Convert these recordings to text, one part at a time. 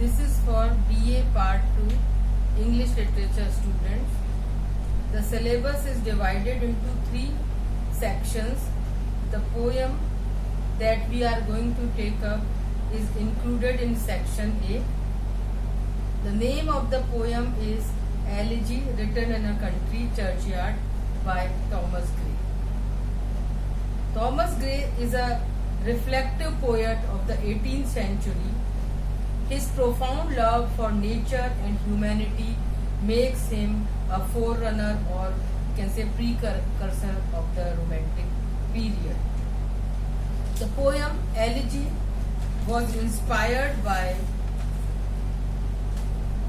This is for BA Part 2 English Literature students. The syllabus is divided into 3 sections. The poem that we are going to take up is included in section A. The name of the poem is Elegy Written in a Country Churchyard by Thomas Gray. Thomas Gray is a reflective poet of the 18th century. His profound love for nature and humanity makes him a forerunner, or you can say precursor, of the Romantic period. The poem Elegy was inspired by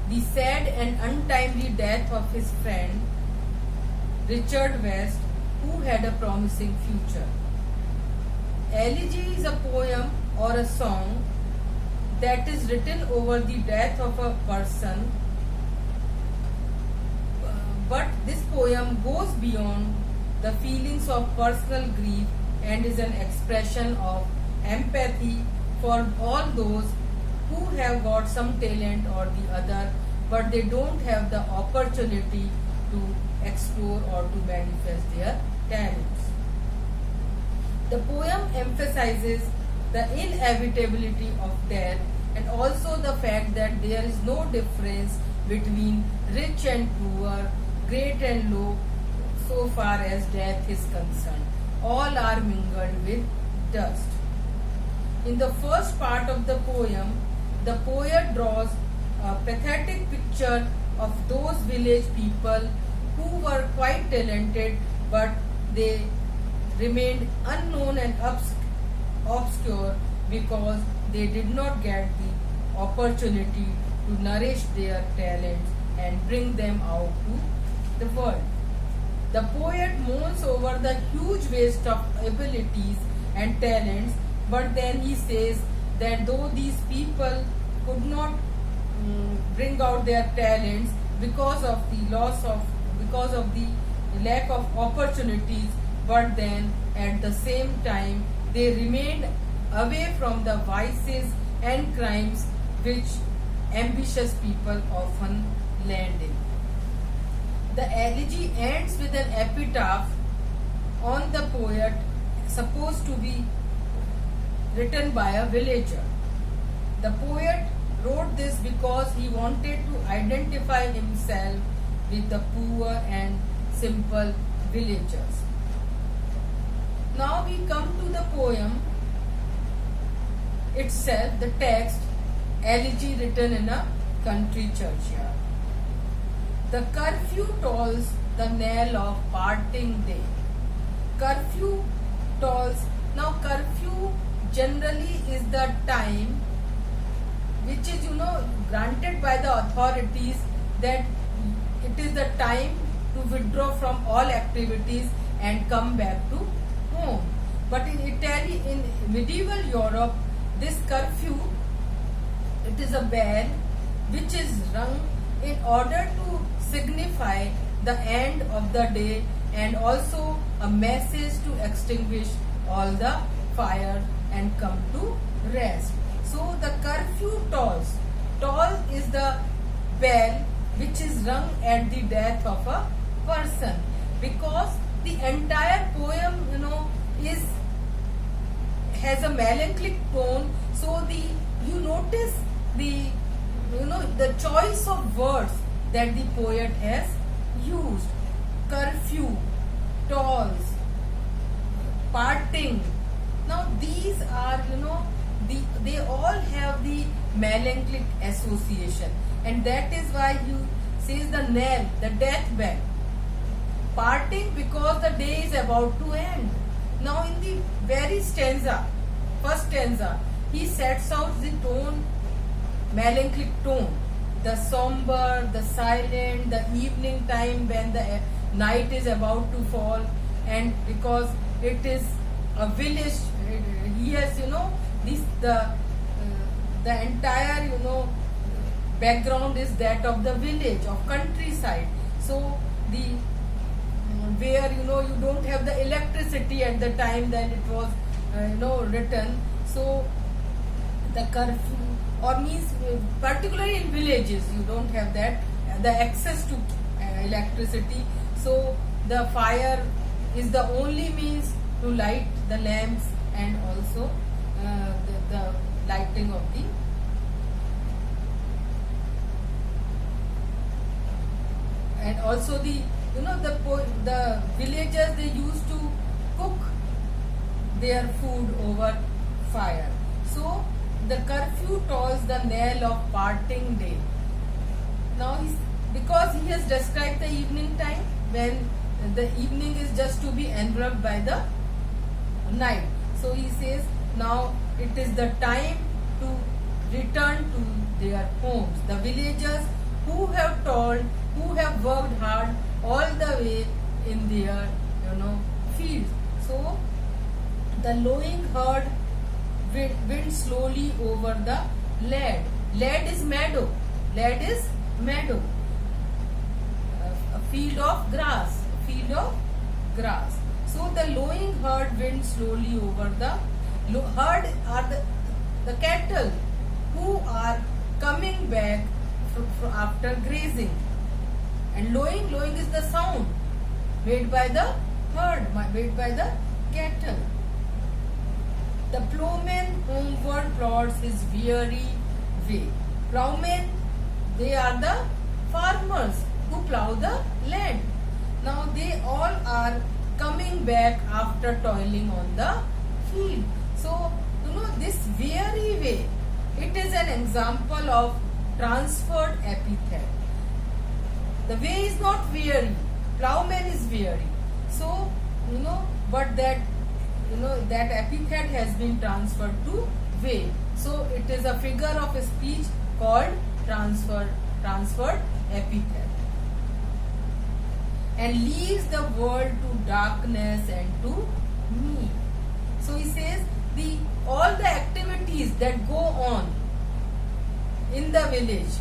the sad and untimely death of his friend Richard West, who had a promising future. Elegy is a poem or a song that is written over the death of a person, but this poem goes beyond the feelings of personal grief and is an expression of empathy for all those who have got some talent or the other, but they don't have the opportunity to explore or to manifest their talents. The poem emphasizes the inevitability of death and also the fact that there is no difference between rich and poor, great and low, so far as death is concerned. All are mingled with dust. In the first part of the poem, the poet draws a pathetic picture of those village people who were quite talented, but they remained unknown and obscure because they did not get the opportunity to nourish their talents and bring them out to the world. The poet mourns over the huge waste of abilities and talents, but then he says that though these people could not bring out their talents because of the lack of opportunities, but then at the same time they remained away from the vices and crimes which ambitious people often land in. The elegy ends with an epitaph on the poet, supposed to be written by a villager. The poet wrote this because he wanted to identify himself with the poor and simple villagers. Now we come to the poem itself, the text, Elegy Written in a Country Churchyard. The curfew tolls the knell of parting day. Curfew tolls. Now curfew generally is the time which is granted by the authorities, that it is the time to withdraw from all activities and come back to home. But in Italy, in medieval Europe, this curfew, it is a bell which is rung in order to signify the end of the day and also a message to extinguish all the fire and come to rest. So the curfew tolls. Toll is the bell which is rung at the death of a person, because the entire poem has a melancholic tone. So you notice the choice of words that the poet has used. Curfew, tolls, parting. Now these are they all have the melancholic association, and that is why he says the knell, the death bell. Parting because the day is about to end. Now in the very first stanza, he sets out the tone, melancholic tone, the somber, the silent, the evening time when the night is about to fall, and because it is a village, he has the entire background is that of the village, of countryside. So where you don't have the electricity at the time that it was written. So the curfew or means particularly in villages you don't have that the access to electricity, so the fire is the only means to light the lamps and also the lighting of the and also the the villagers, they used to cook their food over fire. So the curfew tolls the knell of parting day. Now because he has described the evening time when the evening is just to be enveloped by the night. So he says now it is the time to return to their homes. The villagers who have toiled, who have worked hard all the way in their fields. So the lowing herd went slowly over the land. Land is meadow. Land is meadow. A field of grass. A field of grass. So the lowing herd went slowly over the herd are the cattle who are coming back after grazing. And lowing is the sound made by the herd, made by the cattle. The plowman homeward plods his weary way. Plowmen, they are the farmers who plow the land. Now they all are coming back after toiling on the field. So, this weary way, it is an example of transferred epithet. The way is not weary. Plowman is weary. So, but that epithet has been transferred to way. So, it is a figure of speech called transferred epithet. And leaves the world to darkness and to me. So, he says all the activities that go on in the village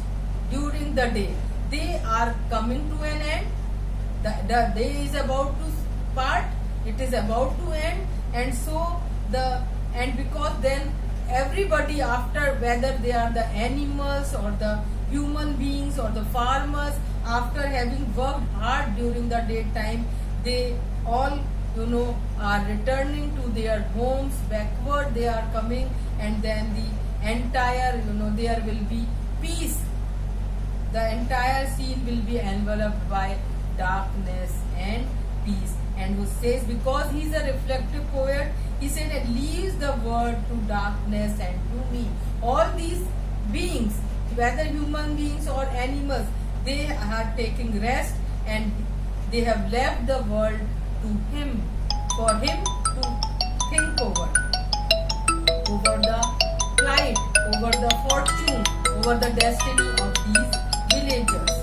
during the day, they are coming to an end. The day is about to part, it is about to end, and so because then everybody, after, whether they are the animals or the human beings or the farmers, after having worked hard during the daytime, they all are returning to their homes. Backward they are coming, and then the entire there will be peace. The entire scene will be enveloped by darkness and peace. And who says, because he is a reflective poet, he said it leaves the world to darkness and to me. All these beings, whether human beings or animals, they are taking rest and they have left the world to him, for him to think over the plight, over the fortune, over the destiny of these villagers.